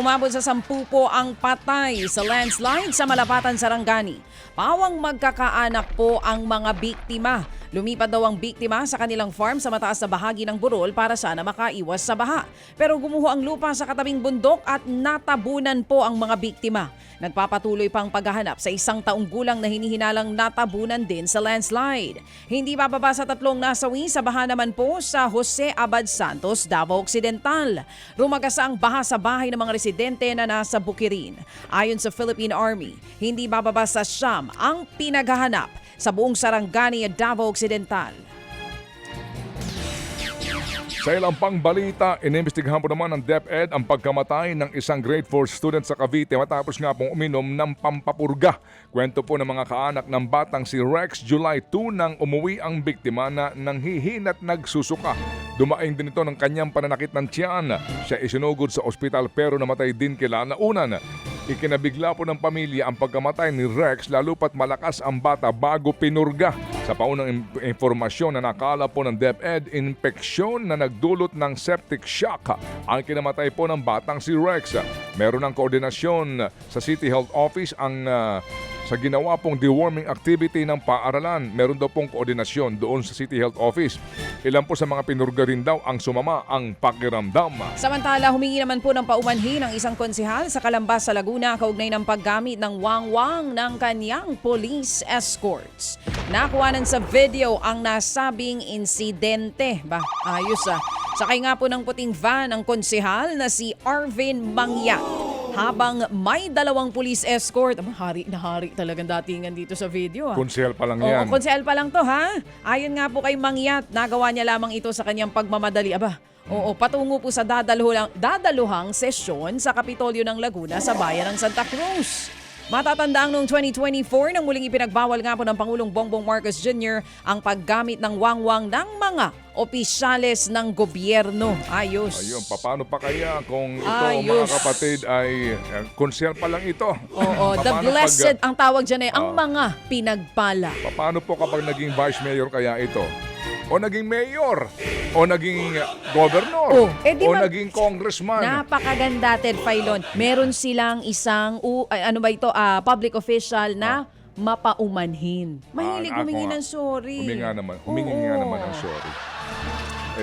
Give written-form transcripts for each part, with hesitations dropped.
umabot sa 10 po ang patay sa landslide sa Malapatan, Sarangani. Pawang magkakaanak po ang mga biktima. Lumipad daw ang biktima sa kanilang farm sa mataas na bahagi ng burol para sana makaiwas sa baha. Pero gumuho ang lupa sa katabing bundok at natabunan po ang mga biktima. Nagpapatuloy pang paghahanap sa 1 taong gulang na hinihinalang natabunan din sa landslide. Hindi bababa sa 3 nasawi sa baha naman po sa Jose Abad Santos, Davao Occidental. Rumagasa ang baha sa bahay ng mga residente na nasa Bukirin. Ayon sa Philippine Army, hindi bababa sa siyam ang pinaghahanap sa buong Sarangani at Davao Occidental. Sa ilang pang balita, inimbestigahan po naman ng DepEd ang pagkamatay ng isang grade 4 student sa Cavite matapos nga pong uminom ng pampapurga. Kwento po ng mga kaanak ng batang si Rex, July 2 nang umuwi ang biktima na nanghihin at nagsusuka. Dumaing din ito ng kanyang pananakit ng tiyan. Siya isinugod sa ospital pero namatay din kinalaunan. Ikinabigla po ng pamilya ang pagkamatay ni Rex lalo pat malakas ang bata bago pinurga. Sa paunang informasyon na nakala po ng DepEd, infeksyon na nagdulot ng septic shock ang kinamatay po ng batang si Rex. Meron ng koordinasyon sa City Health Office sa ginawa pong deworming activity ng paaralan. Meron daw pong koordinasyon doon sa City Health Office. Ilan po sa mga pinurga rin daw ang sumama ang pakiramdam. Samantala, humingi naman po ng paumanhin ng isang konsehal sa Calambas sa Laguna kaugnay ng paggamit ng wangwang ng kanyang police escorts. Nakuhanan sa video ang nasabing insidente. Ayos ah. Sakay nga po ng puting van ang konsehal na si Arvin Mangya. Habang may 2 police escort. Hari na hari talagang datingan dito sa video. Konsehal pa lang yan. Konsehal pa lang to ha. Ayon nga po kay Mangyat, nagawa niya lamang ito sa kanyang pagmamadali. Patungo po sa dadaluhang sesyon sa Kapitolyo ng Laguna sa bayan ng Santa Cruz. Matatandaang noong 2024 nang muling ipinagbawal nga po ng Pangulong Bongbong Marcos Jr. ang paggamit ng wangwang ng mga opisyales ng gobyerno. Ayos. Ayun, paano pa kaya kung ito mga kapatid ay konsehal pa lang ito? Oo, the blessed ang tawag dyan ang mga pinagpala. Paano po kapag naging vice mayor kaya ito? O naging mayor, o naging governor, o naging congressman. Napakaganda, Ted Filon. Meron silang isang, public official na mapaumanhin. Mahilig humingi ng sorry. Humingi nga naman ng sorry.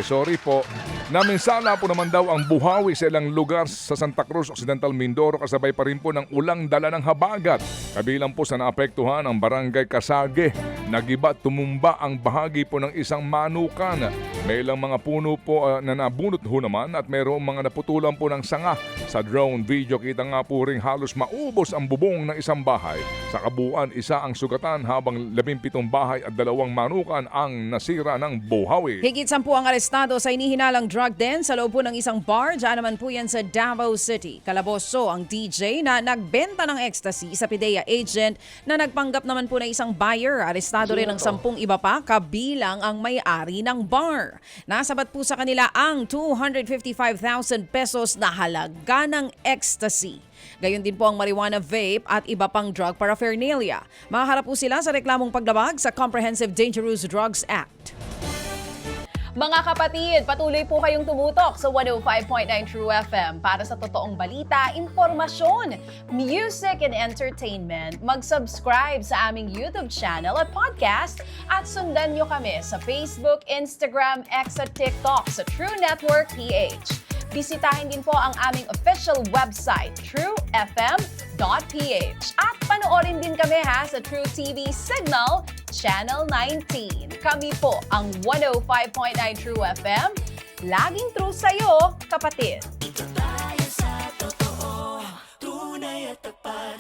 Sorry po. Naminsala po naman daw ang buhawi sa ilang lugar sa Santa Cruz, Occidental, Mindoro kasabay pa rin po ng ulang dala ng habagat. Kabilang po sa naapektuhan ang barangay Kasage. Nagiba tumumba ang bahagi po ng isang manukan. May ilang mga puno po na nabunot ho naman at mayroong mga naputulan po ng sanga. Sa drone video kita nga po ring halos maubos ang bubong ng isang bahay. Sa kabuuan, isa ang sugatan habang 17 bahay at 2 manukan ang nasira ng buhawi. Higit 10 ang arestado sa inihinalang drug den sa loob po ng isang bar. Diyan naman po yan sa Davao City. Kalaboso ang DJ na nagbenta ng ecstasy sa PIDEA agent na nagpanggap naman po na isang buyer. Arestado rin ang 10 iba pa kabilang ang may-ari ng bar. Nasabat po sa kanila ang 255,000 pesos na halaga ng ecstasy. Gayon din po ang marijuana vape at iba pang drug paraphernalia. Mahaharap po sila sa reklamong paglabag sa Comprehensive Dangerous Drugs Act. Mga kapatid, patuloy po kayong tumutok sa 105.9 True FM para sa totoong balita, impormasyon, music and entertainment. Mag-subscribe sa aming YouTube channel at podcast at sundan nyo kami sa Facebook, Instagram, X at TikTok sa True Network PH. Bisitahin din po ang aming official website, truefm.ph. At panoorin din kami sa True TV Signal, Channel 19. Kami po ang 105.9 True FM. Laging true sa'yo, kapatid.